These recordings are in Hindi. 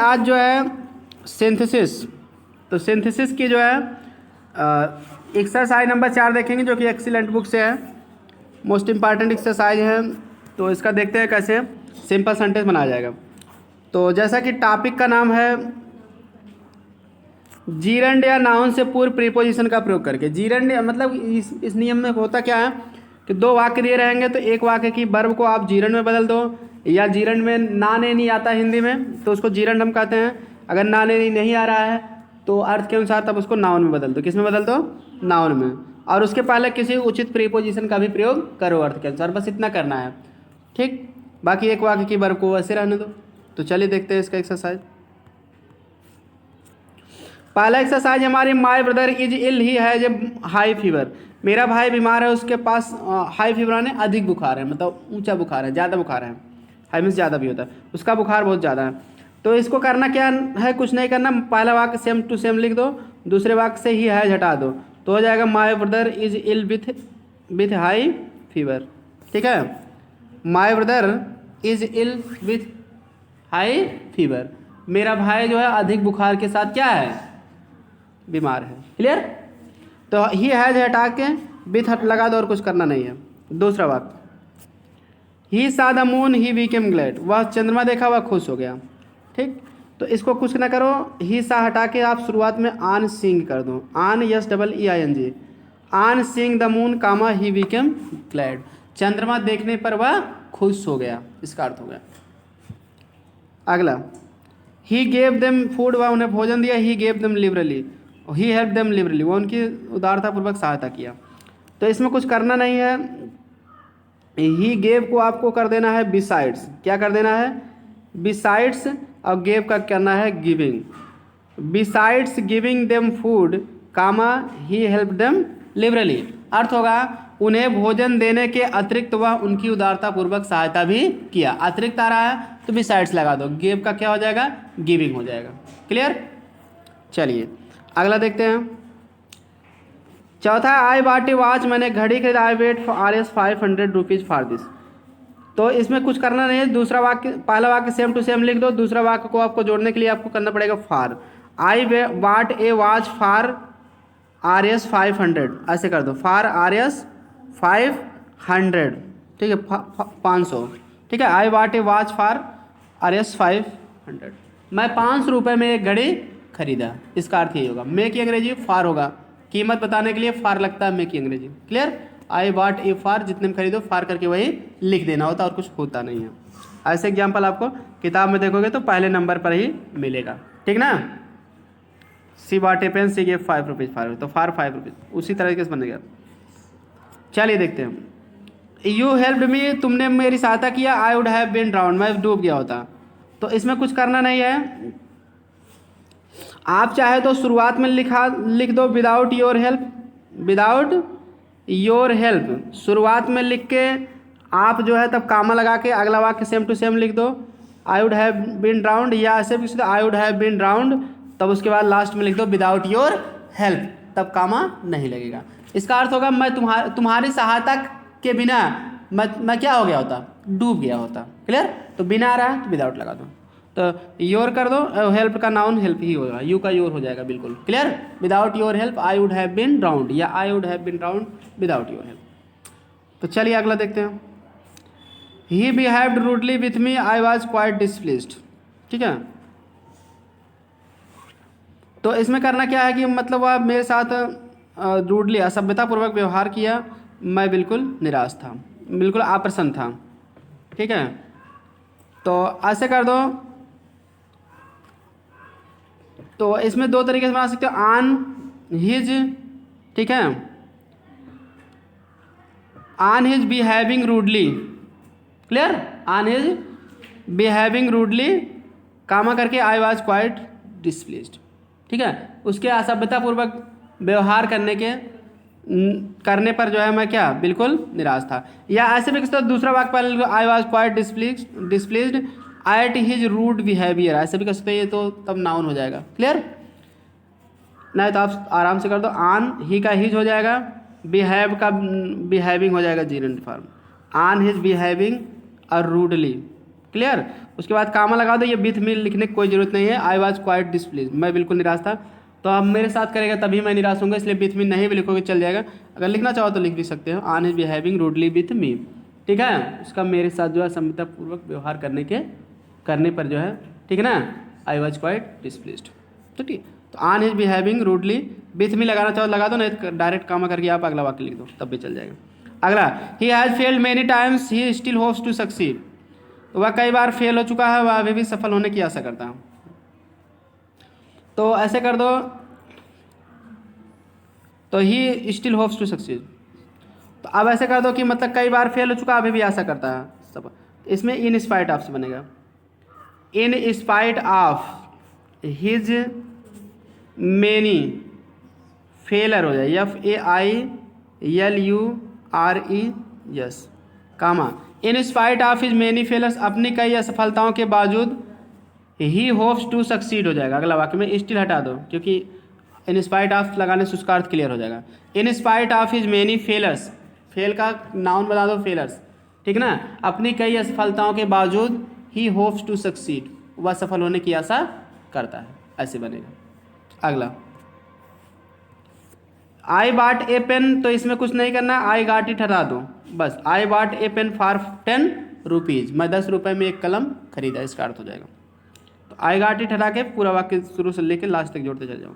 आज जो है सिंथेसिस, तो सिंथेसिस की जो है एक्सरसाइज नंबर 4 देखेंगे जो कि एक्सीलेंट बुक से है, मोस्ट इम्पॉर्टेंट एक्सरसाइज है। तो इसका देखते हैं कैसे सिंपल सेंटेंस बनाया जाएगा। तो जैसा कि टॉपिक का नाम है जीरंड या नाउन से पूर्व प्रीपोजिशन का प्रयोग करके। जीरंड मतलब इस नियम में होता क्या है कि दो वाक्य दिए रहेंगे तो एक वाक्य की वर्ब को आप जीरंड में बदल दो, या जीरंड में ना ने नहीं आता हिंदी में तो उसको जीरंड हम कहते हैं। अगर ना ने नहीं आ रहा है तो अर्थ के अनुसार तब उसको नाउन में बदल दो। किस में बदल दो? नाउन में। और उसके पहले किसी उचित प्रीपोजिशन का भी प्रयोग करो अर्थ के अनुसार, बस इतना करना है, ठीक। बाकी एक वाक्य की वर्ब को वैसे रहने दो। तो चलिए देखते हैं इसका एक्सरसाइज। पहला एक्सरसाइज हमारी my brother is ill, he has a high fever. मेरा भाई बीमार है, उसके पास हाई फीवर यानी अधिक बुखार है, मतलब ऊंचा बुखार है, ज़्यादा बुखार है। हाई मीन्स ज़्यादा भी होता है, उसका बुखार बहुत ज़्यादा है। तो इसको करना क्या है, कुछ नहीं करना, पहला वाक्य सेम टू सेम लिख दो, दूसरे वाक्य से ही हैज हटा दो, तो हो जाएगा my brother is ill with high fever. ठीक है, my brother is ill with high fever. मेरा भाई जो है अधिक बुखार के साथ क्या है? बीमार है। क्लियर? तो ही हैज हटा के विथ हट लगा दो और कुछ करना नहीं है। दूसरा वाक्य, ही सा the moon he became glad. वह चंद्रमा देखा, वह खुश हो गया। ठीक, तो इसको कुछ ना करो, ही सा हटा के आप शुरुआत में आन सिंग कर दो, on S double E I N G, on seeing the moon comma he became glad. चंद्रमा देखने पर वह खुश हो गया, इसका अर्थ हो गया। अगला, ही गेव देम फूड, वह उन्हें भोजन दिया, he gave them liberally, he help them liberally, वो उनकी उदारतापूर्वक सहायता किया। तो इसमें कुछ करना नहीं है। ही गेव को आपको कर देना है बिसाइड्स। क्या कर देना है? बिसाइड्स, और गेव का करना है giving. Besides giving them food comma he help them liberally. अर्थ होगा उन्हें भोजन देने के अतिरिक्त वह उनकी उदारतापूर्वक सहायता भी किया। अतिरिक्त आ रहा है तो बिसाइड्स लगा दो, गेव का क्या हो जाएगा? गिविंग हो जाएगा। क्लियर? चलिए अगला देखते हैं। चौथा, आई बॉट ए वॉच, मैंने घड़ी खरीदा, I wait for RS 500 rupees for this. तो इसमें कुछ करना नहीं है। दूसरा वाक्य, पहला वाक्य सेम टू सेम लिख दो, दूसरा वाक्य को आपको जोड़ने के लिए आपको करना पड़ेगा for. I bought A watch for RS 500, ऐसे कर दो, फॉर RS 500, ठीक है, 500। ठीक है, I bought A watch for RS 500, मैं 500 रुपये में एक घड़ी खरीदा। इसका अर्थ यही होगा। मे की अंग्रेजी फार होगा, कीमत बताने के लिए फार लगता है मे की अंग्रेजी। क्लियर? आई बॉट ए फार, जितने में खरीदो फार करके वही लिख देना होता, और कुछ होता नहीं है। ऐसे एग्जाम्पल आपको किताब में देखोगे तो पहले नंबर पर ही मिलेगा। ठीक ना? She bought a pen, she gave 5 rupees for, तो फार 5 रुपीज़, उसी तरीके से बनेगा। चलिए देखते हैं। यू हेल्प्ड मी, तुमने मेरी सहायता किया, I would have been drowned, मैं डूब गया होता। तो इसमें कुछ करना नहीं है। आप चाहे तो शुरुआत में लिख दो without your help, without your help शुरुआत में लिख के आप जो है तब कामा लगा के अगला वाक्य सेम टू सेम लिख दो, I would have been drowned, या ऐसे भी I would have been drowned, तब उसके बाद लास्ट में लिख दो विदाउट योर हेल्प, तब कामा नहीं लगेगा। इसका अर्थ होगा मैं तुम्हारी सहायता के बिना मैं क्या हो गया होता? डूब गया होता। क्लियर? तो बिना आ रहा है तो विदाउट लगा दो, तो योर कर दो, हेल्प का नाउन हेल्प ही होगा, यू का योर हो जाएगा। बिल्कुल क्लियर? Without your help I would have been drowned, या I would have been drowned without your help. तो चलिए अगला देखते हैं। He behaved rudely with me, I was quite displeased. ठीक है, तो इसमें करना क्या है कि मतलब वह मेरे साथ रूडली असभ्यतापूर्वक व्यवहार किया, मैं बिल्कुल निराश था, बिल्कुल अप्रसन्न था। ठीक है, तो ऐसे कर दो। तो इसमें दो तरीके से बना सकते हो, ऑन हिज, ठीक है, on his behaving rudely. Clear? On his behaving rudely comma करके आई वॉज क्वाइट डिसप्लीज्ड। ठीक है, उसके असभ्यतापूर्वक व्यवहार करने पर जो है मैं क्या? बिल्कुल निराश था। या ऐसे भी किसी दूसरा वाक्य पहले, I was quite displeased at his rude behaviour, ऐसे भी कर सकते हैं, ये तो तब नाउन हो जाएगा। क्लियर? नहीं तो आप आराम से कर दो, ऑन ही का हिज हो जाएगा, बिहेव का बिहेविंग हो जाएगा जीरेंट फॉर्म, ऑन हिज बिहेविंग और रूडली। क्लियर? उसके बाद कामा लगा दो, ये विथ मी लिखने की कोई ज़रूरत नहीं है। आई वॉज क्वाइट डिसप्लीज, मैं बिल्कुल निराश था। तो आप मेरे साथ करेगा तभी मैं निराश होऊंगा, इसलिए विथ मी नहीं भी लिखोगे चल जाएगा। अगर लिखना चाहो तो लिख भी सकते हो, आन इज बिहेविंग रूडली विथ मी, ठीक है। उसका मेरे साथ जो है सभ्यतापूर्वक व्यवहार करने पर जो है, ठीक है ना, आई वॉज क्वाइट डिसप्लीज्ड। तो ठीक, तो आन इज बिहेविंग रूडली विथ मी लगाना चाहो लगा दो, नहीं डायरेक्ट कामा करके आप अगला वाक्य लिख दो तब भी चल जाएगा। अगला, he has failed many times he still hopes to succeed, वह कई बार फेल हो चुका है, वह अभी भी सफल होने की आशा करता है। तो ऐसे कर दो, तो he still hopes to succeed. तो अब ऐसे कर दो कि मतलब कई बार फेल हो चुका अभी भी आशा करता है सब। इसमें इन स्पाइट ऑफ से बनेगा, in spite of his many failure हो जाए, FAILURES comma, in spite of his many failures, अपनी कई असफलताओं के बावजूद ही होप्स टू सक्सीड हो जाएगा। अगला वाक्य में स्टिल हटा दो, क्योंकि इन स्पाइट ऑफ लगाने से उसका अर्थ क्लियर हो जाएगा। इन spite of his many failures, fail का नाउन बता दो फेलर्स, ठीक ना, अपनी कई असफलताओं के बावजूद ही होप्स टू सक्सीड, वह सफल होने की आशा करता है, ऐसे बनेगा। अगला, आई बाट ए पेन, तो इसमें कुछ नहीं करना, आई गाट इट हटा दो बस। आई बाट ए पेन फॉर 10 रुपीज़, मैं 10 रुपये में एक कलम खरीदा, इसका अर्थ हो जाएगा। तो आई गाट इट हटा के पूरा वाक्य शुरू से लेकर लास्ट तक जोड़ते चल जाओ।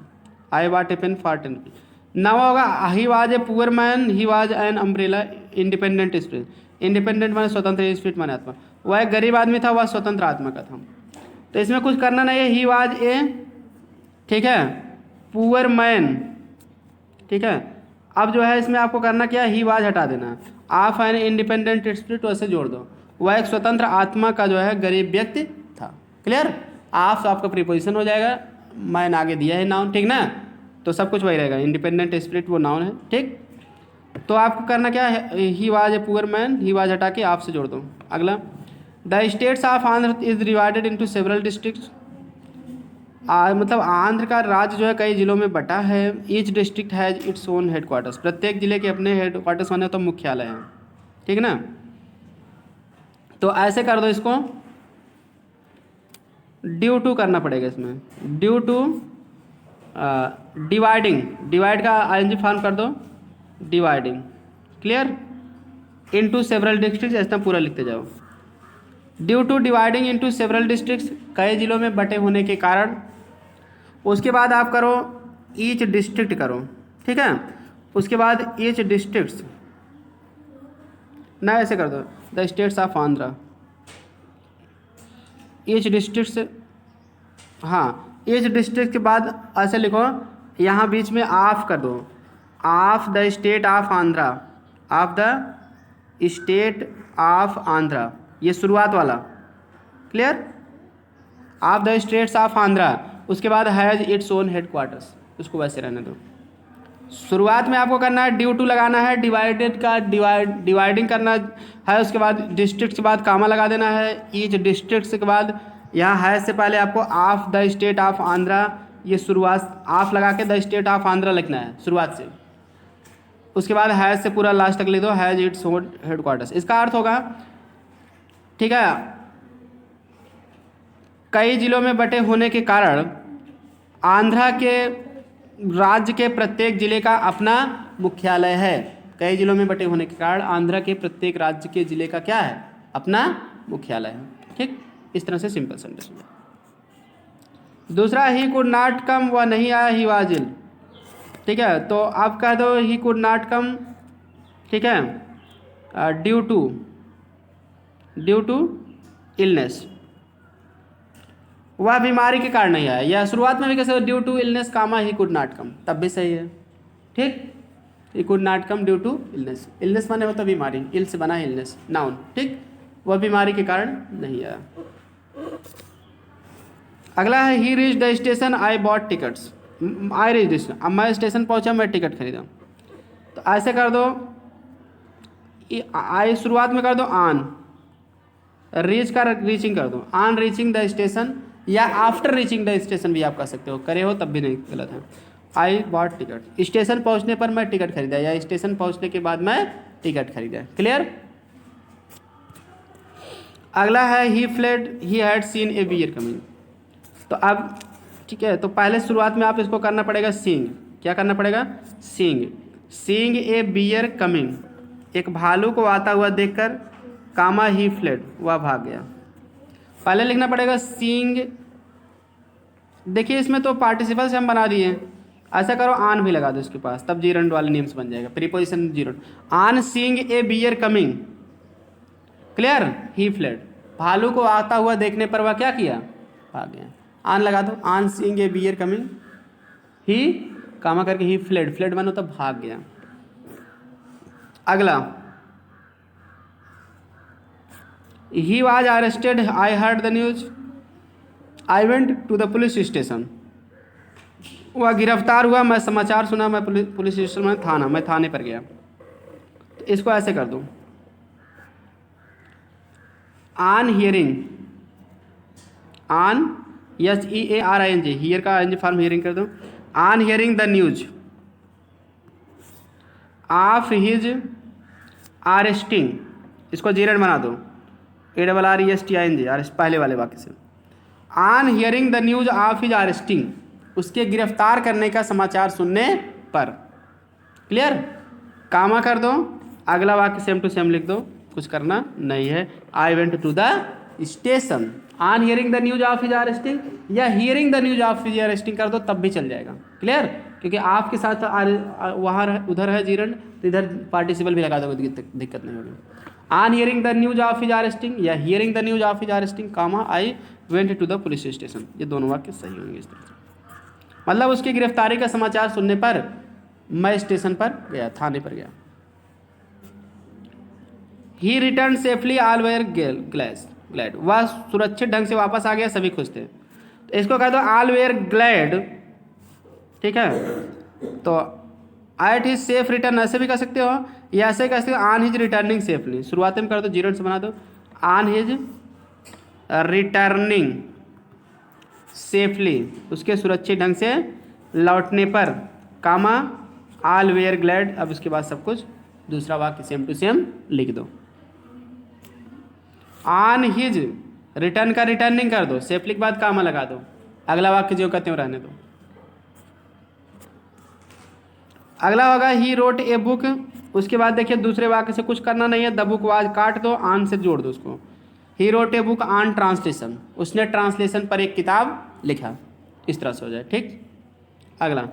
आई बाट ए पेन फॉर 10 रुपीज़। नवा होगा, he was a poor man, he was an umbrella independent spirit. Independent माने स्वतंत्र, स्पिरिट माने आत्मा, वह एक गरीब आदमी था, वह स्वतंत्र आत्मा का था। तो इसमें कुछ करना नहीं है, ही वाज ए, ठीक है, पुअर मैन, ठीक है। अब जो है इसमें आपको करना क्या है, ही वाज हटा देना, आप एन इंडिपेंडेंट स्पिरिट वैसे जोड़ दो, वह एक स्वतंत्र आत्मा का जो है गरीब व्यक्ति था। क्लियर, आप तो आपका प्रीपोजिशन हो जाएगा, मैंने आगे दिया है नाउन, ठीक ना, तो सब कुछ वही रहेगा, इंडिपेंडेंट स्पिरिट वो नाउन है, ठीक। तो आपको करना क्या है, he was a poor man, he was हटा के आप से जोड़ दो। अगला, the states of Andhra is divided into several districts, मतलब आंध्र का राज्य जो है कई जिलों में बटा है। Each district has its own headquarters, प्रत्येक जिले के अपने हेडक्वार्टर्स माने तो मुख्यालय हैं, ठीक ना। तो ऐसे कर दो इसको, ड्यू टू करना पड़ेगा इसमें, ड्यू टू डिवाइडिंग, डिवाइड का ING फॉर्म कर दो, dividing, clear, into several districts, ऐसा पूरा लिखते जाओ। Due to dividing into several districts, कई जिलों में बटे होने के कारण। उसके बाद आप करो ईच डिस्ट्रिक्ट करो, ठीक है। उसके बाद ईच डिस्ट्रिक्ट्स ना, ऐसे कर दो, the states of Andhra, each districts, हाँ, ईच डिस्ट्रिक्ट के बाद ऐसे लिखो, यहाँ बीच में ऑफ कर दो, of the state of Andhra, of the state of Andhra, ये शुरुआत वाला, clear, of the states of Andhra. उसके बाद हैज़ इट्स ओन हेडक्वार्टर्स, उसको वैसे रहने दो। शुरुआत में आपको करना है ड्यू टू लगाना है, डिवाइडेड का डिवाइडिंग करना है, उसके बाद डिस्ट्रिक्ट के बाद कामा लगा देना है, ईच डिस्ट्रिक्ट के बाद यहाँ हैज़ से पहले आपको of the state of Andhra, ये शुरुआत ऑफ लगा के द स्टेट ऑफ आंध्रा लिखना है शुरुआत से। उसके बाद हैज़ से पूरा लास्ट तक लिख दो, हैज़ इट्स ओन हेडक्वार्टर्स। इसका अर्थ होगा, ठीक है, कई जिलों में बटे होने के कारण आंध्रा के राज्य के प्रत्येक जिले का अपना मुख्यालय है। कई जिलों में बटे होने के कारण आंध्रा के प्रत्येक राज्य के जिले का क्या है, अपना मुख्यालय है, ठीक। इस तरह से सिंपल सेंटेंस। दूसरा, ही कुड नॉट कम, वह नहीं आया, ही वाज इल, ठीक है। तो आप कह दो ही कुड नॉट कम, ठीक है, ड्यू टू इलनेस, वह बीमारी के कारण नहीं आया, या शुरुआत में भी कैसे due to illness comma he could not come, तब भी सही है, ठीक। He could not come due to illness, illness माने होता बीमारी, इल से बना है इलनेस, नाउन, ठीक, वह बीमारी के कारण नहीं आया। अगला है he reach the station, I bought tickets, I reach station, अब मैं स्टेशन पहुंचा, मैं टिकट खरीदा। तो ऐसे कर दो, आई शुरुआत में कर दो ऑन, रीच का रीचिंग कर दो, ऑन रीचिंग द स्टेशन, या आफ्टर रीचिंग द स्टेशन भी आप कर सकते हो, करे हो तब भी नहीं गलत है। आई बॉट टिकट, स्टेशन पहुंचने पर मैं टिकट खरीदा, या स्टेशन पहुंचने के बाद मैं टिकट खरीदा, क्लियर। अगला है he fled he had seen a bear coming. तो अब ठीक है, तो पहले शुरुआत में आप इसको करना पड़ेगा सीइंग। क्या करना पड़ेगा? Seeing. Seeing a bear coming, एक भालू को आता हुआ देखकर, कामा ही फ्लेड, वह भाग गया। पहले लिखना पड़ेगा सीइंग। देखिए इसमें तो पार्टिसिपल से हम बना दिए, ऐसा करो आन भी लगा दो इसके पास, तब जीरंड वाले नेम्स बन जाएगा, प्रीपोजिशन जीरंड। आन seeing a bear coming, clear, he fled, भालू को आता हुआ देखने पर वह क्या किया? भाग गया। आन लगा दो, on seeing a bear coming, he comma करके ही फ्लेड, फ्लेड बनो तब भाग गया। अगला, he was arrested, I heard the news, I went to the police station. वह गिरफ्तार हुआ, मैं समाचार सुना, मैं पुलिस स्टेशन में थाना, मैं थाने पर गया। तो इसको ऐसे कर दो, on hearing, on HEARING, here का ING फॉर्म हियरिंग कर दो। On hearing the news of his arresting, इसको जीरेड बना दो, ARRESTING, पहले वाले वाक्य से। On hearing the news of his arresting, उसके गिरफ्तार करने का समाचार सुनने पर, क्लियर, कामा कर दो, अगला वाक्य सेम टू सेम लिख दो, कुछ करना नहीं है। I went to the station, on hearing the news of his arresting, या hearing the news of his arresting कर दो, तब भी चल जाएगा, क्लियर, क्योंकि आपके साथ वहाँ उधर है जीरंड, तो इधर पार्टिसिपल भी लगा दोगे, दिक्कत नहीं होगी। On hearing the news of his arresting या hearing the news of his arresting, comma I went to the police station, ये दोनों वाक्य सही होंगे इस तरह से। मतलब उसकी गिरफ्तारी का समाचार सुनने पर मैं स्टेशन पर गया, थाने पर गया। He return safely, all were glad, वह सुरक्षित ढंग से वापस आ गया, सभी खुश थे। तो इसको कह दो ऑल वेयर ग्लैड, ठीक है। तो एट हिज सेफ रिटर्न ऐसे भी कर सकते हो, या ऐसे कह सकते हो ऑन हिज रिटर्निंग सेफली, शुरुआत में कर दो जीरो से बना दो, ऑन हिज रिटर्निंग सेफली, उसके सुरक्षित ढंग से लौटने पर, कामा ऑल वेयर ग्लैड, अब उसके बाद सब कुछ दूसरा वाक्य सेम टू सेम लिख दो। ऑन हिज रिटर्न का रिटर्निंग कर दो, सेफली के बाद कामा लगा दो, अगला वाक्य जो कहते हो रहने दो। अगला होगा ही रोट ए बुक, उसके बाद देखिए दूसरे वाक्य से कुछ करना नहीं है, द बुक वाज काट दो, ऑन से जोड़ दो उसको। He wrote a book on translation, उसने ट्रांसलेशन पर एक किताब लिखा, इस तरह से हो जाए, ठीक। अगला,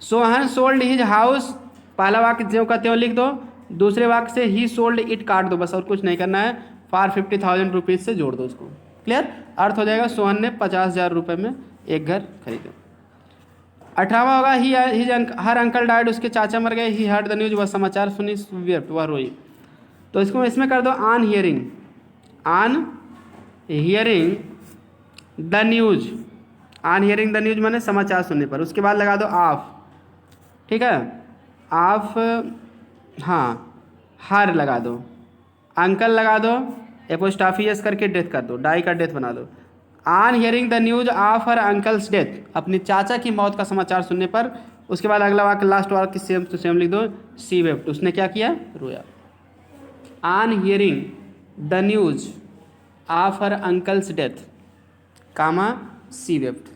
सोहन सोल्ड हिज हाउस, पहला वाक्य जो कहते हो लिख दो, दूसरे वाक्य से ही सोल्ड इट काट दो, बस और कुछ नहीं करना है, फॉर 50,000 रुपीज़ से जोड़ दो उसको, क्लियर, अर्थ हो जाएगा सोहन ने 50,000 रुपये में एक घर खरीदा। 18वां होगा ही हिज हर अंकल डाइड, उसके चाचा मर गए, ही हर्ड द न्यूज, वह समाचार सुनी, वेप्ट, वह रोई। तो इसको इसमें कर दो on hearing, on hearing the news, on hearing the news माने समाचार सुनने पर, उसके बाद लगा दो ऑफ, ठीक है, ऑफ, हाँ, हर लगा दो, अंकल लगा दो, एपोस्टाफियस करके डेथ कर दो, डाई का डेथ बना दो। On hearing the news of her uncle's death, अपनी चाचा की मौत का समाचार सुनने पर, उसके बाद अगला वाक्य लास्ट वाक्य सेम टू सेम लिख दो, सी वेप्ट, उसने क्या किया? रोया। On hearing the news of her uncle's death, comma she wept.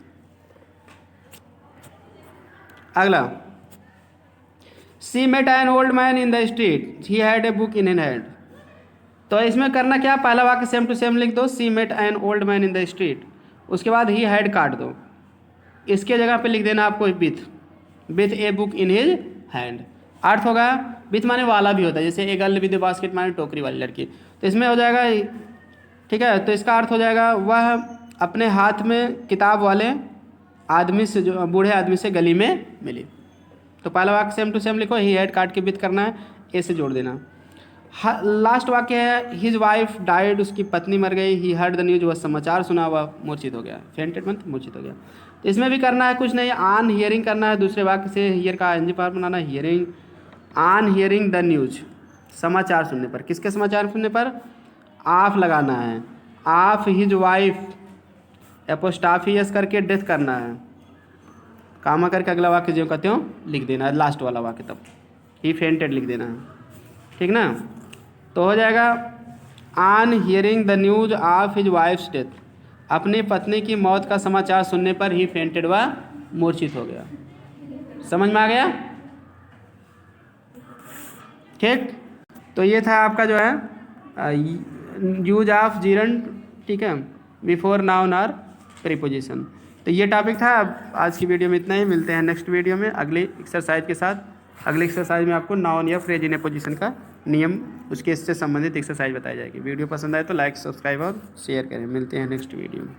अगला, she met an old man in the street, he had a book in hand. तो इसमें करना क्या, पहला वाक्य सेम टू सेम लिख दो, she met an old man in the street, उसके बाद ही हैड काट दो, इसके जगह पे लिख देना आपको with a book in his hand. अर्थ होगा, विथ माने वाला भी होता है, जैसे a girl with a basket माने टोकरी वाली लड़की, तो इसमें हो जाएगा, ठीक है, तो इसका अर्थ हो जाएगा वह अपने हाथ में किताब वाले आदमी से, जो बूढ़े आदमी से गली में मिली। तो पहला वाक्य सेम टू सेम लिखो, ही हैड काट के विथ करना है, ए से जोड़ देना। लास्ट वाक्य है हिज वाइफ डाइड, उसकी पत्नी मर गई, ही हर्ड द न्यूज, वह समाचार सुना, वह मूर्छित हो गया, फेंटेड मतलब मूर्छित हो गया। तो इसमें भी करना है कुछ नहीं, ऑन हियरिंग करना है, दूसरे वाक्य से हियर का ING form banana, hearing, on hearing the news, समाचार सुनने पर, किसके समाचार सुनने पर? ऑफ लगाना है, ऑफ हिज वाइफ, एपोस्टाफियस करके डेथ करना है, कामा करके अगला वाक्य जो कहते हो लिख देना है, लास्ट वाला वाक्य तब ही फेंटेड लिख देना है, ठीक ना। तो हो जाएगा on hearing the news of his wives death, अपनी पत्नी की मौत का समाचार सुनने पर ही फेंटेड, वह मूर्छित हो गया। समझ में आ गया? ठीक, तो ये था आपका जो है यूज ऑफ जीरंड, ठीक है, बिफोर नाउन और प्रीपोजिशन। तो ये टॉपिक था। अब आज की वीडियो में इतना ही, मिलते हैं नेक्स्ट वीडियो में अगली एक्सरसाइज के साथ। अगली एक्सरसाइज में आपको नाउन या फ्रेज इन ए पोजीशन का नियम, उसके इससे संबंधित एक्सरसाइज बताई जाएगी। वीडियो पसंद आए तो लाइक, सब्सक्राइब और शेयर करें। मिलते हैं नेक्स्ट वीडियो में।